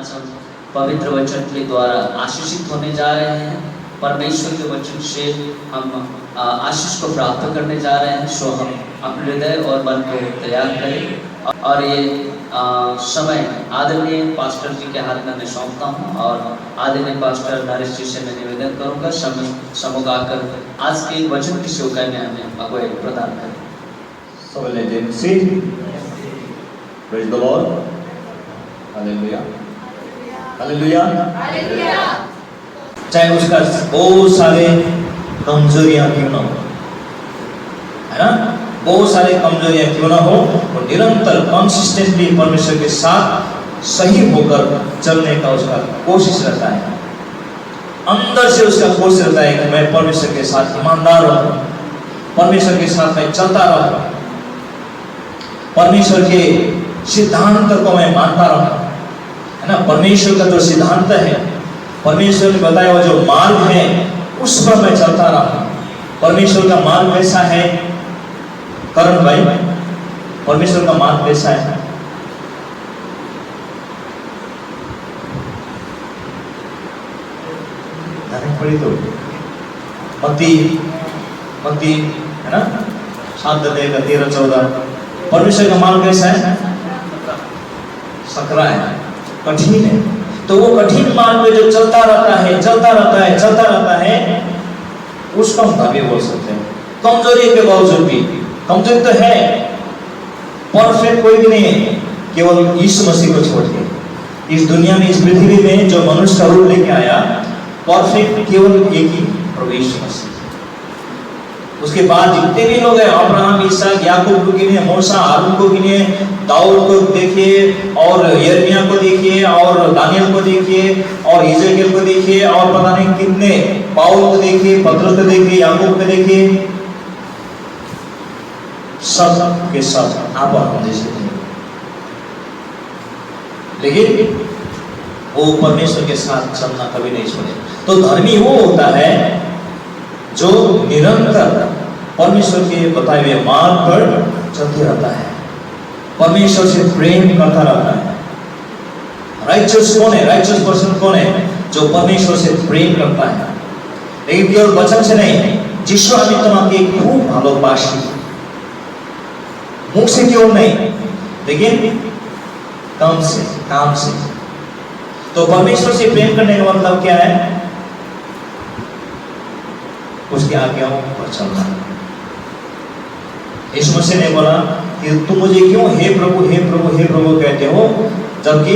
आज हम पवित्र वचन के द्वारा आशीषित होने जा रहे हैं। परमेश्वर के वचन से हम आशीष को प्राप्त करने जा रहे हैं। सो हम अपने हृदय और मन को तैयार करें और ये समय आदरणीय पास्टर जी के हाथ में मैं सौंपता हूँ और आदरणीय पास्टर नरेश जी से मैं निवेदन करूँगा समूह आकर आज के वचन की सेवकाई में हमें अगुवाई प्रदान करें। So will let them sit. Praise the Lord. Hallelujah. Hallelujah. चाहे उसका बहुत सारे कमजोरियां क्यों ना हो, है ना, बहुत सारे कमजोरियां क्यों ना हो, वो निरंतर कंसिस्टेंटली परमेश्वर के साथ सही होकर चलने का उसका कोशिश रहता है। अंदर से उसका कोशिश रहता है कि मैं परमेश्वर के साथ ईमानदार रहूं, परमेश्वर के साथ मैं चलता रहूं, परमेश्वर के सिद्धांत को मैं मानता रहूं, है ना। परमेश्वर का जो सिद्धांत है, परमेश्वर ने बताया हुआ जो मार्ग है उस पर मैं चलता रहूं। परमेश्वर का मार्ग कैसा है करण भाई? परमेश्वर का मार्ग कैसा है? पढ़ी तो मत्ती है ना, 7:13-14। परमेश्वर का मार्ग कैसा है? सकरा है, कठिन है। तो वो कठिन मार्ग में जो चलता रहता है उसको हम धर्मी बोल सकते हैं। कमजोरी के बावजूद भी, कमजोरी तो है, परफेक्ट कोई भी नहीं है, केवल यीशु मसीह को छोड़ के इस दुनिया में, इस पृथ्वी में जो मनुष्य का रूप लेके आया, परफेक्ट केवल एक ही प्रभु यीशु मसीह। उसके बाद जितने भी लोग हैं, अब्राहम, इसहाक, याकूब को गिनिए, मूसा, हारून को गिनिए, दाऊद को देखिए, और यिर्मयाह को देखिए, और दानियल को देखिए, और इज़राइल को देखिए, और पता नहीं कितने, पाउल को देखिए, पतरस को देखिए, याकूब को देखिए, सब के सब आप हम जैसे थे, लेकिन वो परमेश्वर के साथ चलना कभी नहीं छोड़े। तो धर्मी वो होता है जो निरंतर परमेश्वर के बताए हुए मार्ग पर चलते रहता है, परमेश्वर से प्रेम करता रहता है। राइचस कौन है? राइचस पर्सन कौन है? जो परमेश्वर से प्रेम करता है। लेकिन केवल वचन से नहीं, जिसको আমি তোমাকে खूब ভালোবাসি, मुख से केवल नहीं, लेकिन काम से। तो परमेश्वर से प्रेम करने का मतलब क्या है? उसकी आज्ञाओं पर चलना। यीशु मसीह ने बोला कि तुम मुझे क्यों हे प्रभु हे प्रभु हे प्रभु कहते हो, जबकि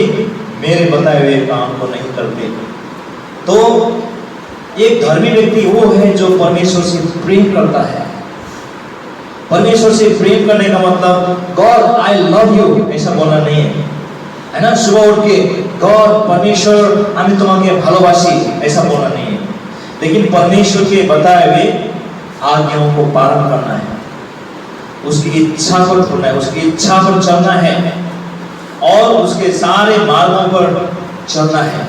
मेरे बताए हुए काम को नहीं करते। तो एक धर्मी व्यक्ति वो है जो परमेश्वर से प्रेम करता है। परमेश्वर से प्रेम करने का मतलब गॉड आई लव यू ऐसा बोलना नहीं है ना। सुबह उठ के गॉड परमेश्वर আমি তোমাকে ভালোবাসি ऐसा बोलना नहीं है, लेकिन परमेश्वर के बताए हुए आज्ञाओं को पालन करना है, उसकी इच्छा पर ढूंढना है, उसकी इच्छा पर चलना है और उसके सारे मार्गों पर चलना है।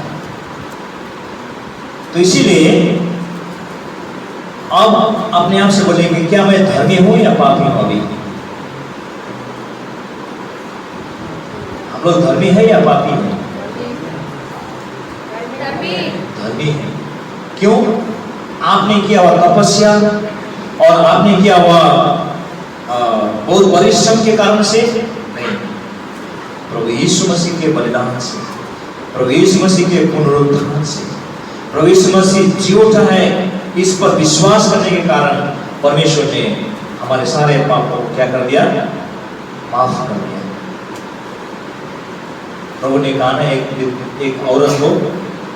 तो इसीलिए अब अपने आप से बोलेंगे, क्या मैं धर्मी हूं या पापी हूं? अभी हम लोग धर्मी है या पापी है? धर्मी है। क्यों? आपने किया हुआ तपस्या और आपने किया हुआ बहुत परिश्रम के कारण से नहीं, प्रभु यीशु मसीह के बलिदान से, प्रभु यीशु मसीह के पुनरुत्थान से, प्रभु यीशु मसीह जी उठा है, इस पर विश्वास करने के कारण परमेश्वर ने हमारे सारे पापों को क्या कर दिया? माफ कर दिया। प्रभु ने कहा ना, एक औरत को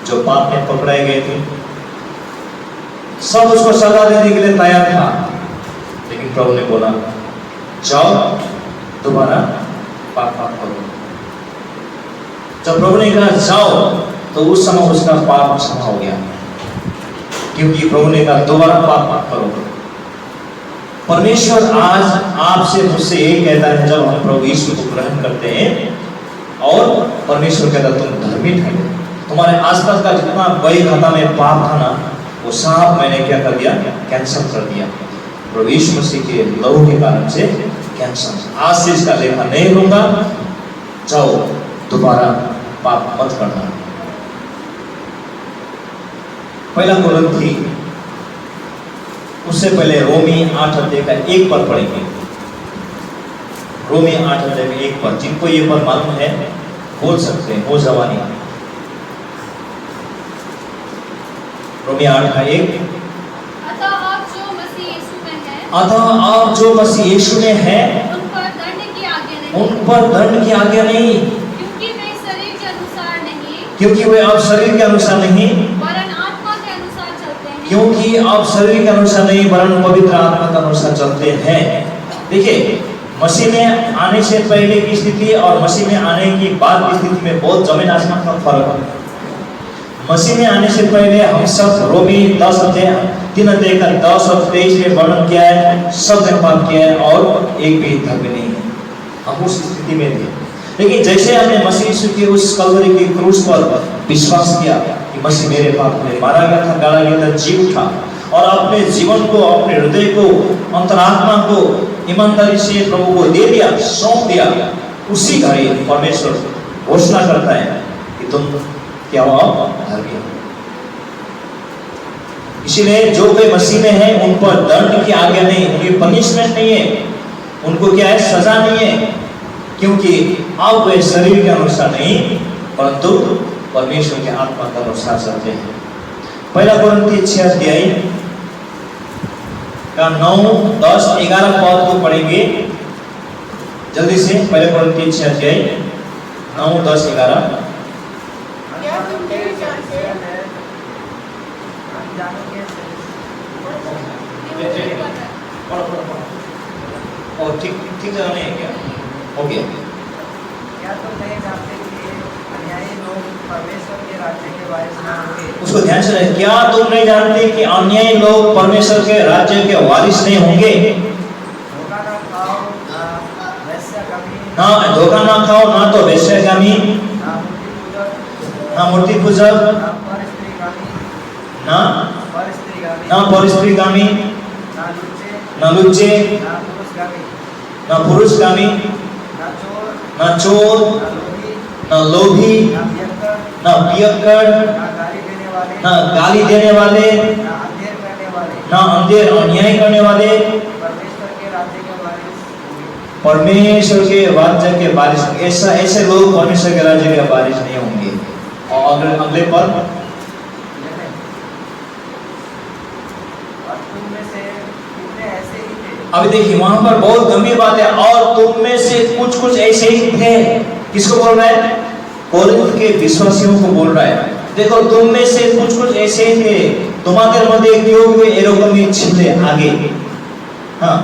जो पाप में पकड़ाए गए थे, सब उसको सजा देने के लिए तैयार था, लेकिन प्रभु ने बोला जाओ दोबारा पाप मत करो। जब प्रभु ने कहा जाओ, तो उस समय उसका पाप क्षमा हो गया, क्योंकि प्रभु ने कहा दोबारा पाप मत करो। परमेश्वर आज आपसे मुझसे यही कहता है, जब हम प्रभु यीशु को ग्रहण करते हैं और परमेश्वर कहता है तुम धर्मी ठहरे, तुम्हारे आसपास का जितना बड़ी खाता में पाप था ना, वो सब मैंने क्या कर दिया? कैंसल कर दिया। प्रभु यीशु मसीह के लहू के कारण से कैंसल। आज से इसका लेखा नहीं लूंगा, जाओ दोबारा पाप मत करना। पहला कुरिन्थी, उससे पहले रोमी 8 अध्याय का 1 पद पढ़ेंगे। रोमी 8 अध्याय में 1 पद, जिनको ये पद मालूम है बोल सकते हैं, हो जवानी। रोमी 8 का 1। अतः आप जो मसीह यीशु में हैं, अतः आप जो मसीह यीशु में हैं, उन पर दंड की आज्ञा नहीं, उन पर दंड की आज्ञा नहीं, क्योंकि वे शरीर के अनुसार नहीं, क्योंकि वे अब शरीर के अनुसार नहीं, वरन आत्मा के अनुसार चलते हैं। क्योंकि आप शरीर के अनुसार नहीं वरन पवित्र आत्मा के अनुसार चलते हैं। देखिए, मसीह में आने से पहले की स्थिति और मसीह में आने की बाद की स्थिति में बहुत जमीन आसमान का फर्क है। मसीह में आने से पहले हम सब रोमी 10 अध्याय 3 अध्याय का 10 और 23 में वर्णन किया है, सब ने पाप किया है और एक भी धर्मी नहीं है। हम उस स्थिति में थे, लेकिन जैसे हमने मसीह यीशु के उस कलवरी की क्रूस पर विश्वास किया कि मसीह मेरे पाप में मारा गया था, गाड़ा गया था, जी उठा और अपने जीवन को, अपने हृदय को, अंतरात्मा को ईमानदारी से प्रभु को दे दिया, सौंप दिया, उसी घड़ी परमेश्वर घोषणा करता है कि तुम क्या हो, धर्मी हो। इसीलिए जो कोई मसीह में है उन पर दंड की आज्ञा नहीं, उनकी पनिशमेंट नहीं है, उनको क्या है, सजा नहीं है, क्योंकि अब वे शरीर के अनुसार नहीं परंतु परमेश्वर के आत्मा के अनुसार चलते हैं। पहला कुरिन्थी 6 अध्याय का 9, 10, 11 पद को पढ़ेंगे जल्दी से। पहले कुरिन्थी 6 अध्याय 9, 10, 11। क्या तुम नहीं जानते? और ठीक जगह नहीं है क्या? ओके। क्या तुम नहीं जानते कि अन्यायी लोग परमेश्वर के राज्य के वारिस नहीं होंगे? उसको ध्यान से रखें। क्या तुम नहीं जानते कि अन्यायी लोग परमेश्वर के राज्य के वारिस नहीं होंगे? धोखा ना खाओ, ना वेश्यागामी, ना धोखा ना खाओ, ना तो वेश्यागामी, ना मूर्ति पूजक, ना मूर्ति पूजक, ना परस्त्रीगामी, ना परस्त्रीगामी, परस्त्रीगामी, ना लुच्चे, ना लुच्चे, ना पुरुषगामी, ना पुरुषगामी, ना चोर, ना चोर, ना लोभी, ना लोभी, ना पियक्कड़, ना पियक्कड़, ना गाली देने वाले, ना गाली देने वाले, ना अंधेर करने वाले, ना अंधेर अन्याय करने वाले परमेश्वर के राज्य के वारिस होंगे। परमेश्वर के राज्य के वारिस। ऐसे लोग परमेश्वर के राज्य के वारिस नहीं होंगे। और अगले पद, और तुम में से कितने ऐसे ही थे। अभी देखिए वहां पर बहुत गंभीर बात है। और तुम में से कुछ ऐसे ही थे। किसको बोल रहा है? कोरिन्थ के विश्वासियों को बोल रहा है। देखो, तुम में से कुछ ऐसे ही थे, तुम्हारे मध्य क्यों एरकमी छिले आगे। हाँ,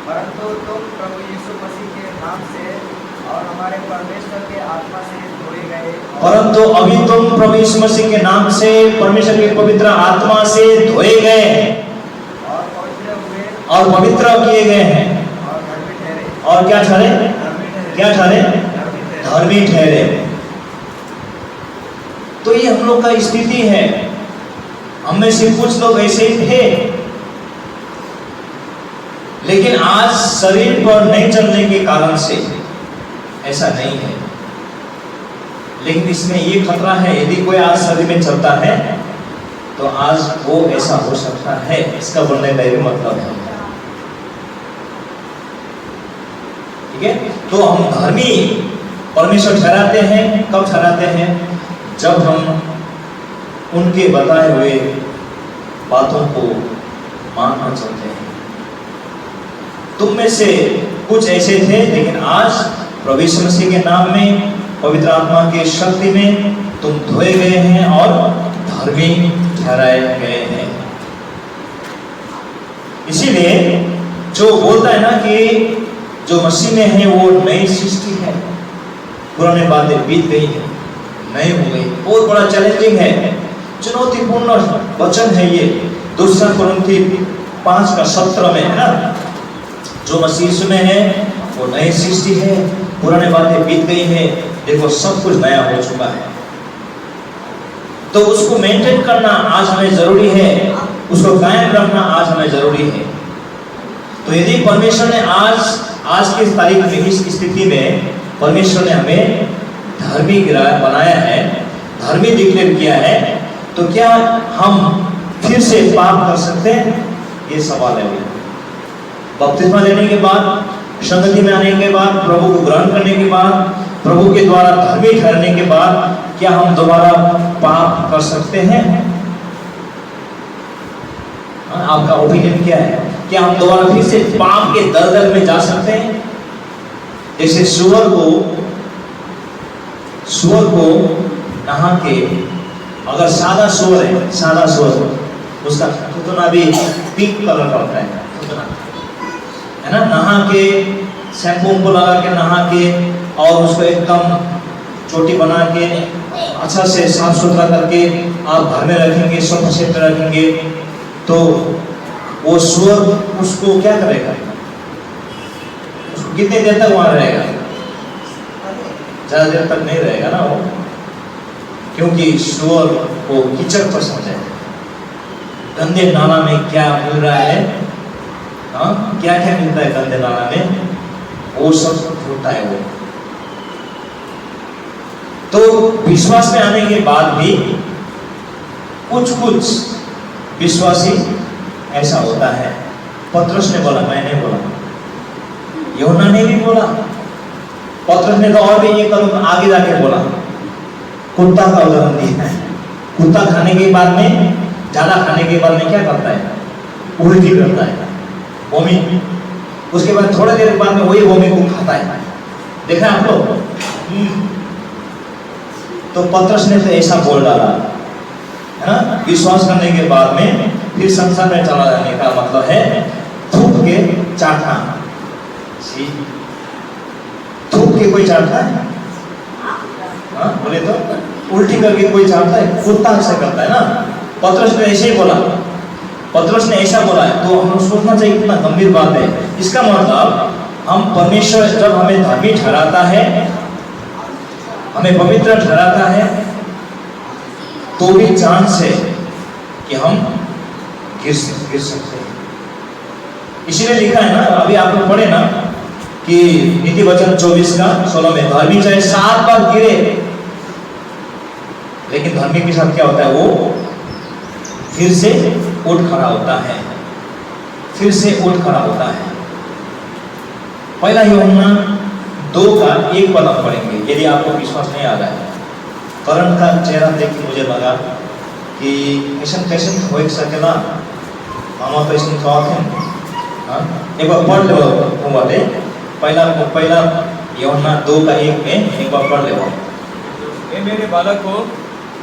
परंतु तुम प्रभु यीशु मसीह के नाम से और हमारे परमेश्वर के आत्मा से धोए गए, परंतु अभी तुम प्रभु यीशु मसीह के नाम से परमेश्वर के पवित्र आत्मा से धोए गए और पवित्र हुए और पवित्र किए गए हैं और धर्मी ठहरे। और क्या ठहरे? धर्मी ठहरे। क्या ठहरे? धर्मी ठहरे। धर्मी ठहरे। तो ये हम लोग का स्थिति है। हम में से कुछ लोग ऐसे ही थे, लेकिन आज शरीर पर नहीं चलने के कारण से ऐसा नहीं है। लेकिन इसमें ये खतरा है, यदि कोई आज शरीर में चलता है तो आज वो ऐसा हो सकता है। इसका बोलने का भी मतलब है, ठीक है। तो हम धर्मी परमेश्वर ठहराते हैं। कब ठहराते हैं? जब हम उनके बताए हुए बातों को मानकर चलते हैं। तुम में से कुछ ऐसे थे, लेकिन आज प्रभु यीशु मसीह के नाम में, पवित्र आत्मा की शक्ति में तुम धोए गए हैं और धर्मी ठहराए गए हैं। इसीलिए जो बोलता है ना कि जो मसीह में है वो नई सृष्टि है, पुरानी बातें बीत गई है, नई हो गई। बहुत बड़ा चैलेंजिंग है, चुनौतीपूर्ण वचन है ये। 2 कुरिन्थी 5:17 में है ना, जो मसीह यीशु में है वो नई सृष्टि है, पुरानी बातें बीत गई है, देखो सब कुछ नया हो चुका है। तो उसको मेंटेन करना आज हमें जरूरी है, उसको कायम रखना आज हमें जरूरी है। तो यदि परमेश्वर ने आज की तारीख में, इस स्थिति में परमेश्वर ने हमें धर्मी बनाया है, धर्मी डिक्लेयर किया है, तो क्या हम फिर से पाप कर सकते हैं? ये सवाल है। बपतिस्मा लेने के बाद, संगति में आने के बाद, प्रभु को ग्रहण करने के बाद, प्रभु के द्वारा धर्मी ठहरने के बाद क्या हम दोबारा पाप कर सकते हैं? आपका ओपिनियन क्या है? क्या हम दोबारा फिर से पाप के दलदल में जा सकते हैं? जैसे सुअर को नहा के, अगर सादा सुअर है, सादा सुअर, उसका थूथना भी पिंक कलर का होता है, है ना, नहा के शैम्पू को लगा के नहा के और उसको एकदम चोटी बना के अच्छा से साफ सुथरा करके आप घर में रखेंगे, सोफा सेट में रखेंगे, तो वो सुअर उसको क्या करेगा? उसको कितने देर तक वहां रहेगा? ज्यादा देर तक नहीं रहेगा ना वो, क्योंकि सुअर को कीचड़ पसंद है। गंदे नाला में क्या मिल रहा है, हाँ, क्या क्या मिलता है गंदे नाला में, वो सब होता है वो। तो विश्वास में आने के बाद भी कुछ विश्वासी ऐसा होता है। पतरस ने बोला, मैं नहीं बोला, यूहन्ना ने भी बोला, पतरस ने तो और भी एक कदम आगे जाके बोला, कुत्ता का उदाहरण दिया है। कुत्ता खाने के बाद में, ज्यादा खाने के बाद में क्या करता है? उल्टी करता है, वोमी। उसके बाद थोड़ी देर बाद में वही वोमी को खाता है। देखा आप लोग? तो पतरस ने तो ऐसा बोल डाला, है ना, विश्वास करने के बाद में फिर संसार में चला जाने का मतलब है थूक के चाटना। थूक के कोई चाटता है? हाँ, बोले तो उल्टी करके कोई चाटता है? कुत्ता ऐसा करता है ना। पतरस ने ऐसे ही बोला, पतरस ने ऐसा बोला है, तो हम सोचना चाहिए कितना गंभीर बात है। इसका मतलब हम परमेश्वर जब हमें धर्मी ठहराता है, हमें पवित्र ठहराता है, तो भी चांस है कि हम गिर सकते हैं। इसीलिए लिखा है ना, अभी आप लोग पढ़े ना कि नीति वचन 24:16 में, धर्मी चाहे 7 बार गिरे, लेकिन धर्मी के साथ क्या होता है? वो फिर से उठ खड़ा होता है, फिर से उठ खड़ा होता है। पहला यूहन्ना 2:1 पर हम पढ़ेंगे, यदि आपको विश्वास नहीं आ रहा है। करण का चेहरा देख के मुझे लगा कि कैसे हो सकेला, हम कैसे कहते, एक बार पढ़ लो वाले पहला यूहन्ना 2:1 में एक बार पढ़ लो। हे मेरे बालकों,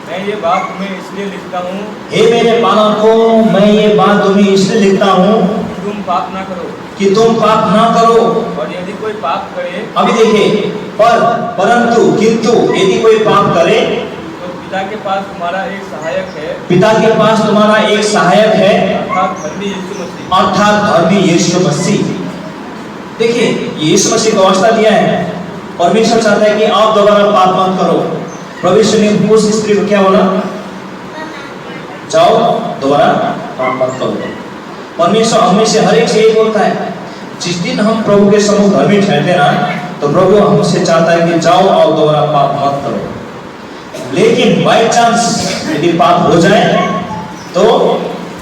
मैं ये बात तुम्हें इसलिए लिखता हूँ, हे मेरे बालकों, मैं ये बात तुम्हें इसलिए लिखता हूँ तुम पाप ना करो, कि तुम पाप ना करो। और यदि कोई पाप करे, अभी देखिए, परंतु किंतु यदि कोई पाप करे, तो पिता के पास तुम्हारा एक सहायक है, पिता के पास तुम्हारा एक सहायक है, अर्थात धर्मी यीशु मसीह। अर्थात धर्मी यीशु मसीह। देखिए, यीशु मसीह को वास्ता दिया है। परमेश्वर चाहता है कि आप दोबारा पाप मत करो। परमेश्वर ने उस स्त्री को क्या बोला? जाओ दोबारा पाप मत करो। परमेश्वर हमें से हर एक से यही बोलता है। जिस दिन हम प्रभु के सम्मुख धर्मी ठहरते ना, तो प्रभु हमसे चाहता है कि जाओ और दोबारा पाप मत करो। लेकिन बाय चांस यदि पाप हो जाए तो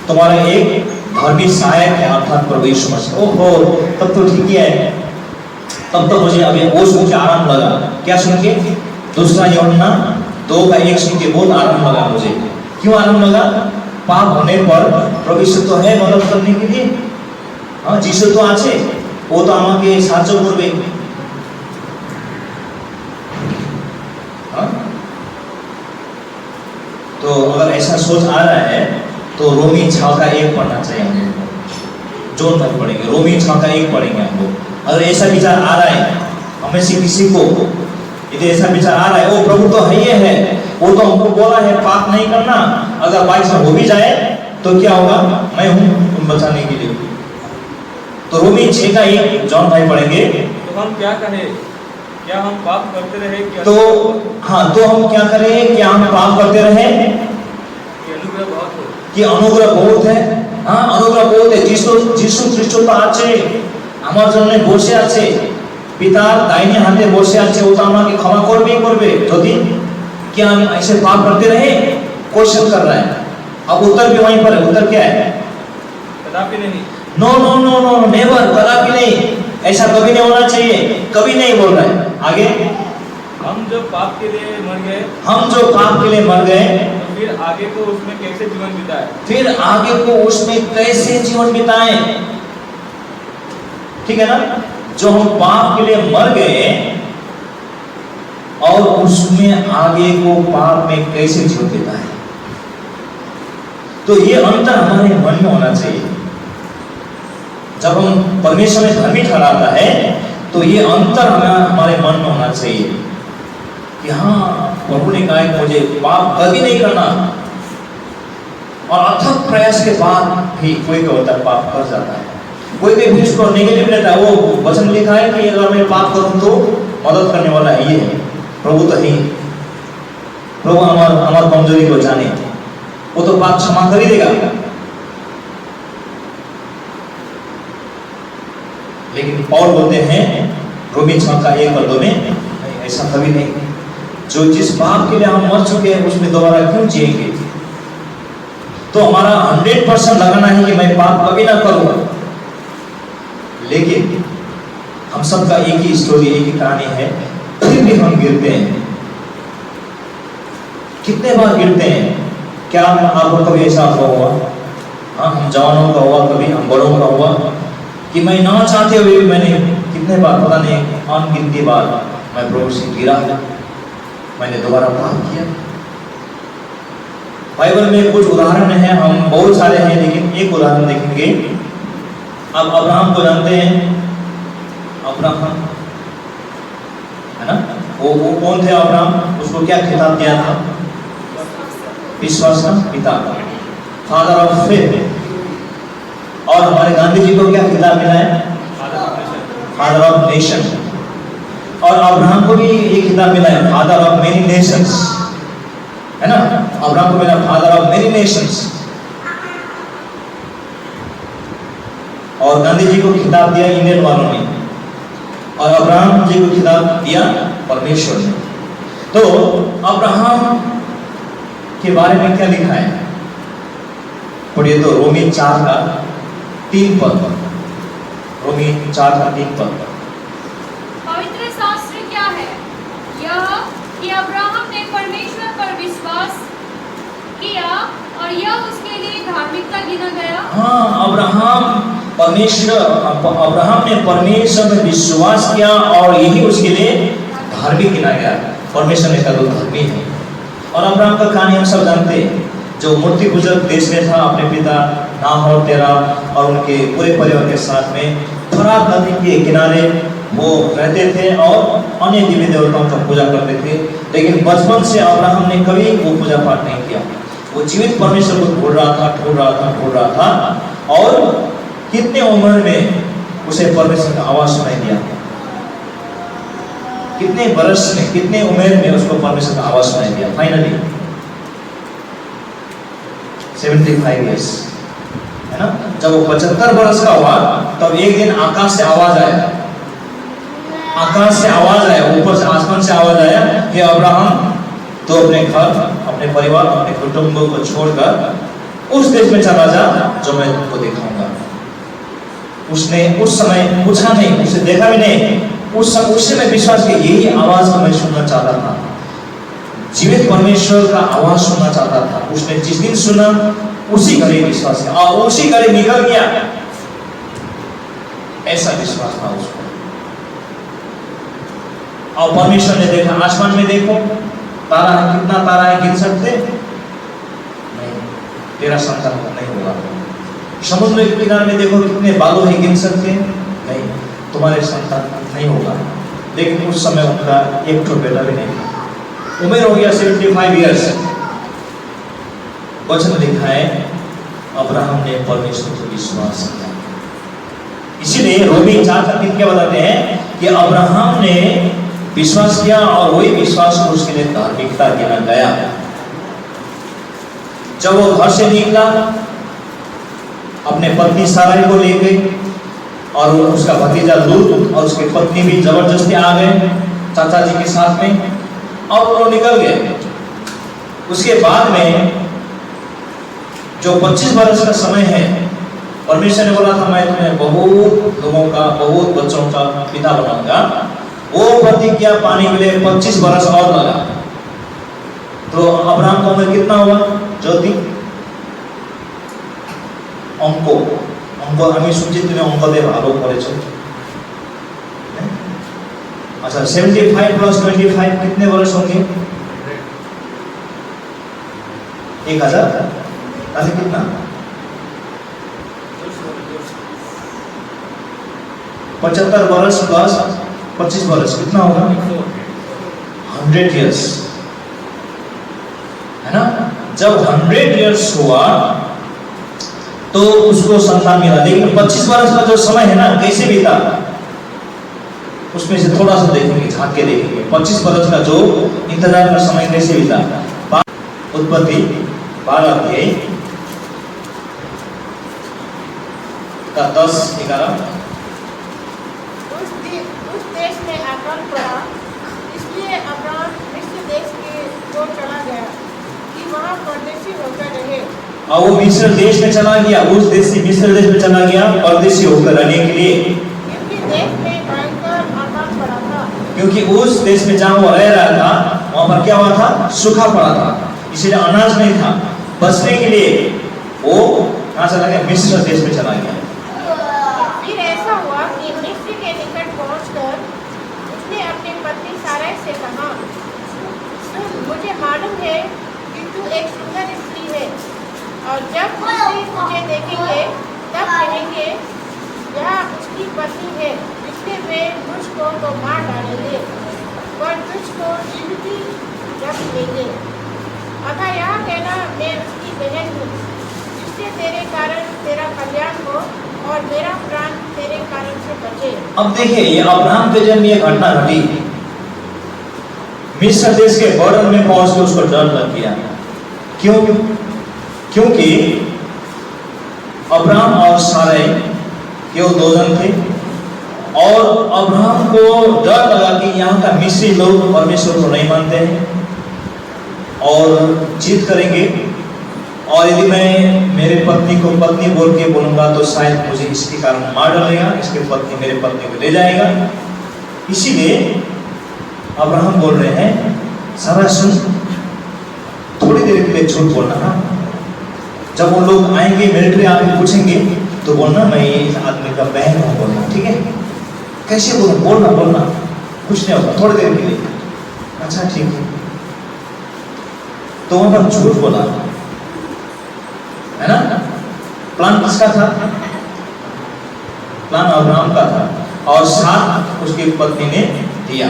तुम्हारा एक धर्मी सहायक है, अर्थात प्रभु यीशु मसीह। ओहो, तब तो ठीक है। तब तो मुझे अभी वो सुन के आराम लगा। क्या सुन के? दूसरा यूहन्ना 2:1 सुन के बहुत आराम लगा मुझे। क्यों आराम लगा? पाप होने पर प्रभु यीशु तो है मदद करने के लिए। हाँ, जीसु तो आछे, वो तो आमाके साहाয্য করবে। हाँ, तो अगर ऐसा सोच आ रहा है तो रोमी 6:1 पढ़ना चाहिए हम लोग को। जोर तक पढ़ेंगे, रोमी 6:1 पढ़ेंगे हम लोग। अगर ऐसा विचार आ रहा है हमें से किसी को, यदि ऐसा विचार आ रहा है, वो प्रभु तो है ही है, वो तो हमको बोला है पाप नहीं करना, अगर बाइक से हो भी जाए तो क्या होगा? मैं हूं तुम बचाने के लिए। तो रोमी 6:1 जॉन भाई पढ़ेंगे। तो हम क्या कहें? क्या हम पाप करते रहे कि तो हाँ, तो हम क्या करें? क्या हम पाप करते रहे कि अनुग्रह बहुत हो? कि अनुग्रह बहुत है। हाँ, अनुग्रह बहुत है। যিশু খ্রিস্ট তো আছে, আমার জন্য বসে আছে। পিতার দাहिने हाथे বসে আছে, ও তো আমাকে ক্ষমা করবে যদি क्या हम ऐसे पाप करते रहे? क्वेश्चन कर रहा है। अब उत्तर भी वहीं पर है। उत्तर क्या है? कदापि नहीं। No no no no never, कदापि नहीं, ऐसा कभी नहीं होना चाहिए, कभी नहीं बोल रहा है। आगे, हम जो पाप के लिए मर गए, हम जो पाप के लिए मर गए, तो फिर आगे को उसमें कैसे जीवन बिताए? फिर आगे को उसमें कैसे जीवन बिताएं? ठीक है ना? जो हम पाप के लिए मर गए और उसमें आगे को पाप में कैसे जीवन बिताएं, तो ये अंतर हमारे मन में होना चाहिए। जब हम परमेश्वर में धर्मी ठहराता है तो ये अंतर हमारे मन में होना चाहिए कि हाँ, प्रभु ने कहा कि मुझे पाप कभी नहीं करना, और अथक प्रयास के बाद भी कोई होता पाप कर जाता है। कोई भी उसको नेगेटिव लेता है। वो वचन लिखा है कि अगर मैं पाप करूं तो मदद करने वाला ये है, प्रभु तो ही। प्रभु हमार कमजोरी को जाने, वो तो पाप क्षमा कर ही देगा। लेकिन पौल बोलते हैं रोमी 6:1-2 में, नहीं, ऐसा कभी नहीं। जो जिस पाप के लिए हम मर चुके हैं उसमें दोबारा क्यों जिएंगे? तो हमारा 100% लगाना है कि मैं पाप कभी ना करूं। लेकिन हम सबका एक ही स्टोरी, एक ही कहानी है, फिर भी हम गिरते हैं। कितने बार गिरते हैं? क्या आपको कभी ऐसा हुआ? हाँ, हम जवानों का हुआ, कभी हम बड़ों का हुआ कि मैं ना चाहते हुए भी मैंने कितने बार, पता नहीं अनगिनती बार मैं प्रभु से गिरा, मैंने दोबारा पाप किया। बाइबल में कुछ उदाहरण हैं, हम बहुत सारे हैं, लेकिन एक उदाहरण देखेंगे। आप अब्राहम को जानते हैं? अब्राहम है ना, वो कौन थे अब्राहम? उसको क्या खिताब दिया था? विश्वास का पिता, फादर ऑफ फेथ। और हमारे गांधी जी को क्या खिताब मिला है? Father of nation. और अब्राहम को भी ये खिताब मिला है, फादर ऑफ मेनी नेशंस, है ना? अब्राहम को मिला फादर ऑफ मेनी नेशंस। और गांधी जी को खिताब दिया इंडियन वालों ने, और अब्राहम जी को खिताब दिया परमेश्वर ने। तो अब्राहम के बारे में क्या लिखा है? पढ़िए तो रोमी 4:3। रोमी 4:3। पवित्र शास्त्र क्या है? यह कि अब्राहम ने परमेश्वर पर विश्वास किया और यह उसके लिए धार्मिकता गिना गया। हाँ, अब्राहम ने परमेश्वर में विश्वास किया और यही उसके लिए धार्मिक गिना गया। परमेश्वर ने कहा तो धर्मी है। और अब्राहम का कहानी हम सब जानते हैं, जो मूर्ति पूजक देश में था, अपने पिता नाहोर, तेरा और उनके पूरे परिवार के साथ में फरात नदी के किनारे वो रहते थे और अन्य देवी देवताओं का पूजा करते थे। लेकिन बचपन से अब्राहम ने कभी वो पूजा पाठ नहीं किया। वो जीवित परमेश्वर को ढूंढ रहा था और कितने उम्र में उसे परमेश्वर का आवाज सुनाई दिया? कितने वर्ष में, कितने उम्र में उसको परमेश्वर का आवाज सुनाई दिया? फाइनली 75 इयर्स, है ना? जब वो 75 वर्ष का हुआ तब एक दिन आकाश से आवाज आया, ऊपर से आसमान से आवाज आया कि अब्राहम तो अपने घर, अपने परिवार, अपने कुटुंब को छोड़कर उस देश में चला जा जो मैं तुमको दिखाऊंगा। उसने उस समय पूछा नहीं, उसे देखा भी नहीं, उससे मैं विश्वास किया यही आवाज को मैं सुनना चाहता था, जीवित परमेश्वर का आवाज सुनना चाहता था। उसने जिस दिन सुना उसी घड़ी विश्वास किया और उसी घड़ी निकल गया, ऐसा विश्वास था उसको। और परमेश्वर ने देखा, आसमान में देखो तारा है, कितना तारा है, गिन सकते नहीं, तेरा संतान नहीं होगा। समुद्र के किनारे में देखो कितने बालू है, गिन सकते नहीं, तुम्हारे संतान नहीं होगा। लेकिन उस समय उनका एक तो बेटा भी नहीं था, उम्र हो गया 75 इयर्स। वचन लिखा है अब्राहम ने परमेश्वर को विश्वास किया। इसीलिए रोमी 4:3 क्या बताते हैं कि अब्राहम ने विश्वास किया और वही विश्वास को उसके लिए धार्मिकता गिना गया। जब वो घर से निकला, अपने पत्नी साराई को लेके और उसका भतीजा लूत और उसकी पत्नी भी जबरदस्ती आ गए चाचा जी के साथ में, और वो निकल गए। उसके बाद में जो 25 वर्ष का समय है, परमेश्वर ने बोला था मैं तुम्हें बहुत लोगों का, बहुत बच्चों का पिता बनाऊंगा। वो प्रतिज्ञा पाने के लिए 25 वर्ष और लगा। तो अब्राहम का उम्र कितना हुआ ज्योति? अंको हमें सुचित ने अंक दे भालो करे छे। अच्छा 75 प्लस 25 कितने वर्ष होंगे? 1000 ताकि कितना? 75 वर्ष प्लस 25 वर्ष कितना होगा? 100 इयर्स, है ना? जब 100 इयर्स हुआ तो उसको संतान मिला। लेकिन 25 वर्ष का जो समय है ना कैसे बीता, उसमें से थोड़ा सा देखेंगे, झांक के देखेंगे। 25 वर्ष का जो इंतजार का समय कैसे बीता। उत्पत्ति 12 अध्याय का 10-11। उस देश में अकाल पड़ा, इसलिए अब्राहम मिस्र देश की ओर चला गया कि वहाँ परदेशी होकर रहे। और वो मिस्र देश में चला गया, उस देश से मिस्र देश में चला गया परदेशी होकर रहने के लिए, क्योंकि देश में भयंकर अकाल पड़ा था। क्योंकि उस देश में जहाँ वो रह रहा था वहाँ पर क्या हुआ था? सूखा पड़ा था, इसलिए अनाज नहीं था। बचने के लिए वो कहाँ चला गया? मिस्र देश में चला गया। फिर ऐसा हुआ कि मिस्र के निकट पहुंचकर उसने अपनी पत्नी सारै से कहा, सुन, मुझे मालूम है कि तू एक सुंदर स्त्री है, और जब मिस्री तुझे देखेंगे तब कहेंगे यह उसकी पत्नी है, इसलिए वे मुझको तो मार डालेंगे पर तुझको जीवित रख लेंगे। अतः यह कहना मैं उसकी बहन हूँ, जिससे तेरे कारण तेरा कल्याण हो और मेरा प्राण तेरे कारण से बचे। अब देखिए ये अब्राहम के जन्म ये घटना घटी, मिस्र देश के बॉर्डर में पहुंच के उसको डर लग गया। क्यों? क्योंकि अब्राहम और सारै केवल 2 जन थे, और अब्राहम को डर लगा कि यहाँ का मिस्री लोग परमेश्वर को नहीं मानते हैं और जिद करेंगे, और यदि मैं मेरे पत्नी को पत्नी बोल के बोलूंगा तो शायद मुझे इसके कारण मार डालेगा, इसके पत्नी मेरे पत्नी को ले जाएगा। इसीलिए अब्राहम बोल रहे हैं सारा सुन, थोड़ी देर के लिए झूठ बोलना ना। जब वो लोग आएंगे मिलिट्री आके पूछेंगे तो बोलना मैं इस आदमी का बहन हूँ, बोलना ठीक है। कैसे बोलना? बोलना कुछ नहीं होगा, थोड़ी देर के लिए। अच्छा ठीक है। तो वहां पर झूठ बोला, है ना? प्लान किसका था? प्लान अब्राहम का था, और साथ उसकी पत्नी ने दिया।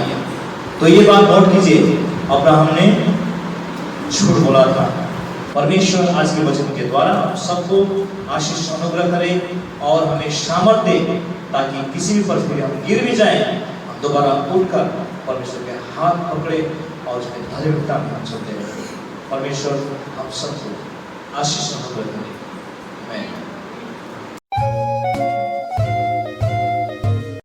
तो ये बात नोट कीजिए, अब्राहम ने झूठ बोला था। परमेश्वर आज के वचन के द्वारा सबको आशीष अनुग्रह करे और हमें सामर्थ्य दे, ताकि किसी भी परिस्थिति हम गिर भी जाएं, हम दोबारा उठकर परमेश्वर के हाथ पकड़े और उसमें धार्मिकता में हम चलते रहे। परमेश्वर हम सबको आशीष अनुग्रह करे।